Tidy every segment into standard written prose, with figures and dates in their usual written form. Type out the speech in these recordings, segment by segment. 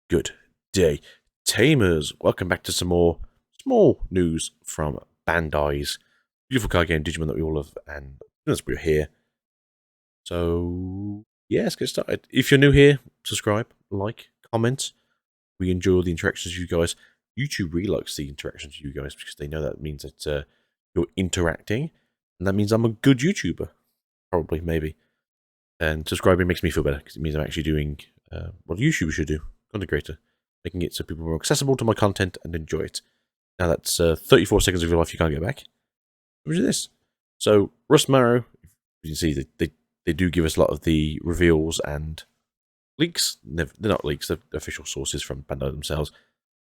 Good day, tamers. Welcome back to some more small news from Bandai's beautiful card game Digimon that we all love, and as we're here. So yeah, let's get started. If you're new here, subscribe, like, comment. We enjoy the interactions with you guys. YouTube really likes the interactions with you guys because they know that means that you're interacting, and that means I'm a good YouTuber, probably, maybe. And subscribing makes me feel better because it means I'm actually doing what YouTube should do, content creator, making it so people are more accessible to my content and enjoy it. Now that's 34 seconds of your life you can't get back. Which is this. So Rust Marrow, you can see they do give us a lot of the reveals and leaks. They're not leaks, they're official sources from Bandai themselves.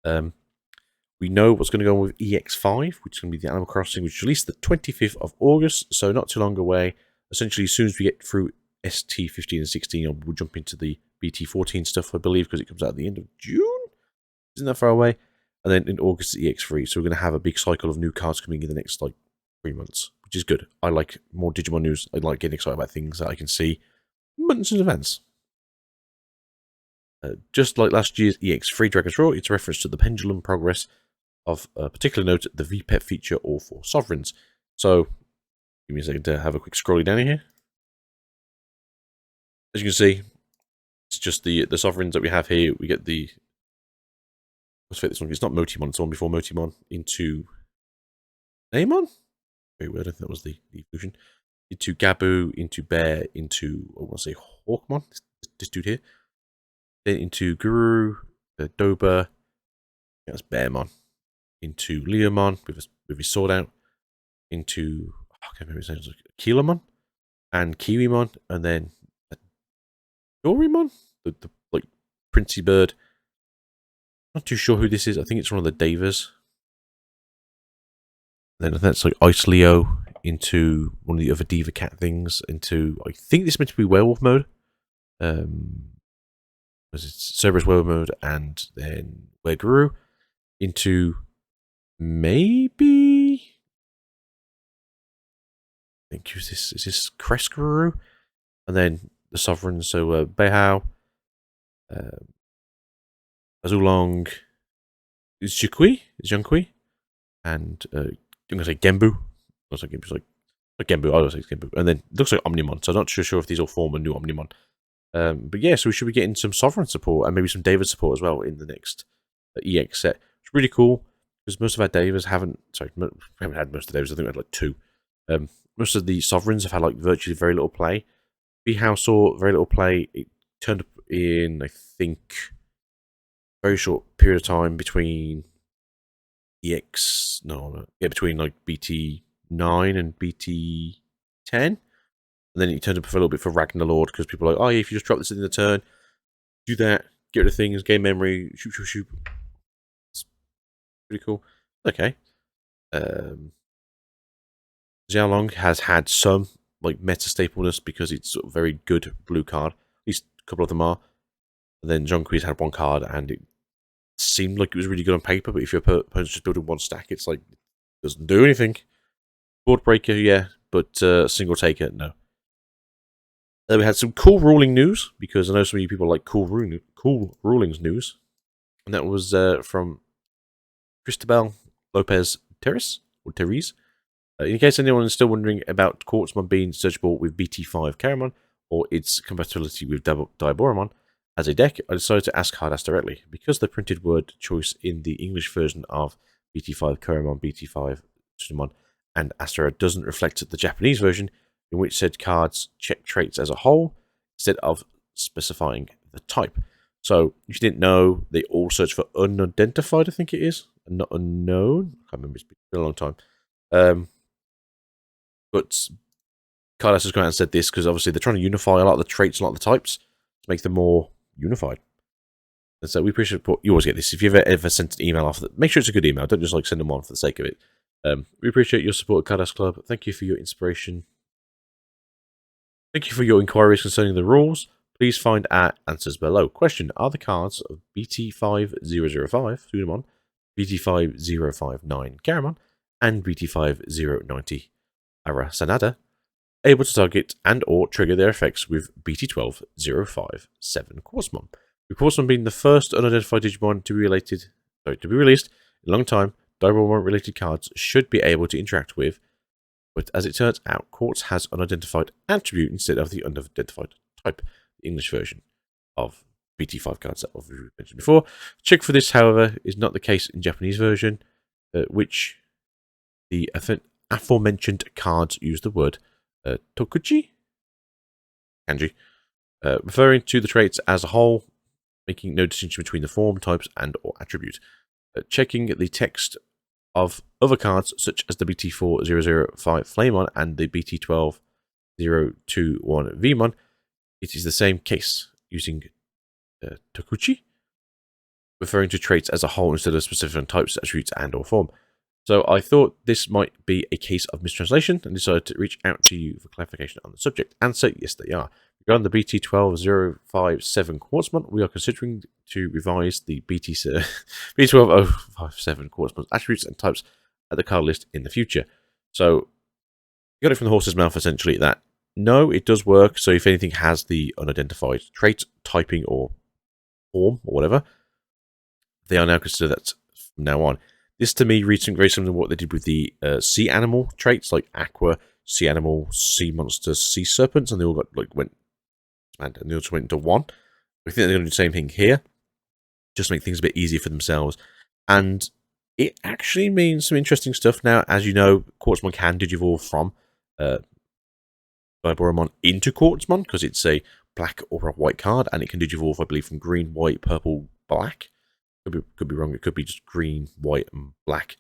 We know what's going to go on with EX5, which is going to be the Animal Crossing, which is released the 25th of August, so not too long away. Essentially, as soon as we get through ST15 and 16, we'll jump into the BT14 stuff, I believe, because it comes out at the end of June? Isn't that far away? And then in August, EX3, so we're going to have a big cycle of new cards coming in the next, 3 months, which is good. I like more Digimon news. I like getting excited about things that I can see months in advance. Just like last year's EX3 Dragon's Roar, it's a reference to the pendulum progress of particular note, the VPET feature all for sovereigns. So, give me a second to have a quick scrolling down here. As you can see, it's just the sovereigns that we have here. We get the... Let's fit this one. It's not Motimon, it's the one before Motimon. Into... Neymon? Very weird, I don't think that was the evolution. Into Gabu, into Bear, into... I want to say Hawkmon, this dude here. Then into Guru, Doba, that's Bearmon. Into Leomon with his sword out. Into... I can't remember his name, like Kilamon. And Kiwimon, and then... Dorimon? The Princey bird. Not too sure who this is. I think it's one of the Davers. Then that's like Ice Leo into one of the other Diva Cat things. Into, I think this is meant to be werewolf mode. It's Cerberus werewolf mode, and then Werguru into maybe. I think is this Crestguru? And then the Sovereign, so Beihao, Azulong, Zhunkui, and I'm going to say Genbu. Looks like Genbu's like Genbu, I always say Genbu. And then it looks like Omnimon, so I'm not sure if these all form a new Omnimon. But yeah, so we should be getting some Sovereign support and maybe some David support as well in the next EX set. It's really cool because most of our Davers haven't, we haven't had most of the Davers, I think we had like 2. Most of the Sovereigns have had like virtually very little play. Beihao saw very little play. It turned up in, I think, very short period of time between between like BT9 and BT10. And then it turned up for a little bit for Ragnarlord because people are like, oh yeah, if you just drop this in the turn, do that, get rid of things, gain memory, shoot. It's pretty cool. Okay. Xiaolong has had some meta stapleness because it's sort of very good blue card. At least a couple of them are. And then Zhongkui's had 1 card and it seemed like it was really good on paper, but if your opponent's just building 1 stack, it's like, it doesn't do anything. Board breaker, yeah, but single taker, no. Then we had some cool ruling news, because I know some of you people like cool rulings news. And that was from Cristobal Lopez Terres, or Therese. In case anyone is still wondering about Quartzmon being searchable with BT5 Caramon, or its compatibility with Diaboromon as a deck, I decided to ask Hardas directly. Because the printed word choice in the English version of BT5 Caramon, BT5 Tsunomon, and Astera doesn't reflect the Japanese version, in which said cards check traits as a whole, instead of specifying the type. So, if you didn't know, they all search for unidentified, I think it is, and not unknown. I can't remember, it's been a long time. But Carlos has gone out and said this because obviously they're trying to unify a lot of the traits, a lot of the types, to make them more unified. And so we appreciate support. You always get this. If you've ever sent an email off, make sure it's a good email. Don't just send them on for the sake of it. We appreciate your support at Carlos Club. Thank you for your inspiration. Thank you for your inquiries concerning the rules. Please find our answers below. Question: are the cards of BT5005 Tsunomon, BT5059 Garamon, and BT5090 Ara Sanada able to target and or trigger their effects with BT12057 Quartzmon? With Quartzmon being the first unidentified Digimon to be released in a long time, Diaboromon related cards should be able to interact with, but as it turns out, Quartz has unidentified attribute instead of the unidentified type, the English version of BT5 cards that we mentioned before. Check for this, however, is not the case in Japanese version, which the aforementioned cards use the word tokuchi, kanji, referring to the traits as a whole, making no distinction between the form, types, and or attribute. Checking the text of other cards, such as the BT4005 Flamon and the BT12021 Vmon, it is the same case, using tokuchi, referring to traits as a whole instead of specific types, attributes, and or form. So I thought this might be a case of mistranslation and decided to reach out to you for clarification on the subject. Answer, yes they are. Regarding the BT12057 Quartzmon, we are considering to revise the BT12057 Quartzmon's attributes and types at the card list in the future. So, you got it from the horse's mouth, essentially, that no, it does work. So if anything has the unidentified trait, typing, or form, or whatever, they are now considered that from now on. This, to me, reads very similar to what they did with the sea animal traits, like Aqua, Sea Animal, Sea Monster, Sea Serpents, and they all went into one. I think they're going to do the same thing here, just make things a bit easier for themselves. And it actually means some interesting stuff now. As you know, Quartzmon can digivolve from Diaboromon into Quartzmon, because it's a black or a white card, and it can digivolve, I believe, from green, white, purple, black. Could be wrong. It could be just green, white, and black,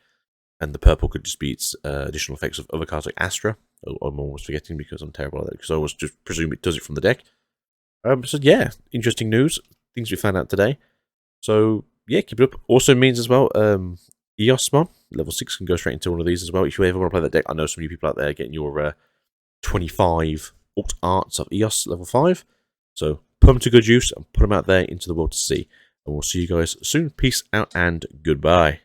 and the purple could just be its additional effects of other cards like Astra. I'm always forgetting because I'm terrible at that, because I always just presume it does it from the deck. So yeah, interesting news, things we found out today. So yeah, keep it up. Also means as well, Eosmon level 6 can go straight into one of these as well. If you ever want to play that deck, I know some of you people out there getting your 25 alt arts of Eos level 5. So put them to good use and put them out there into the world to see. And we'll see you guys soon. Peace out and goodbye.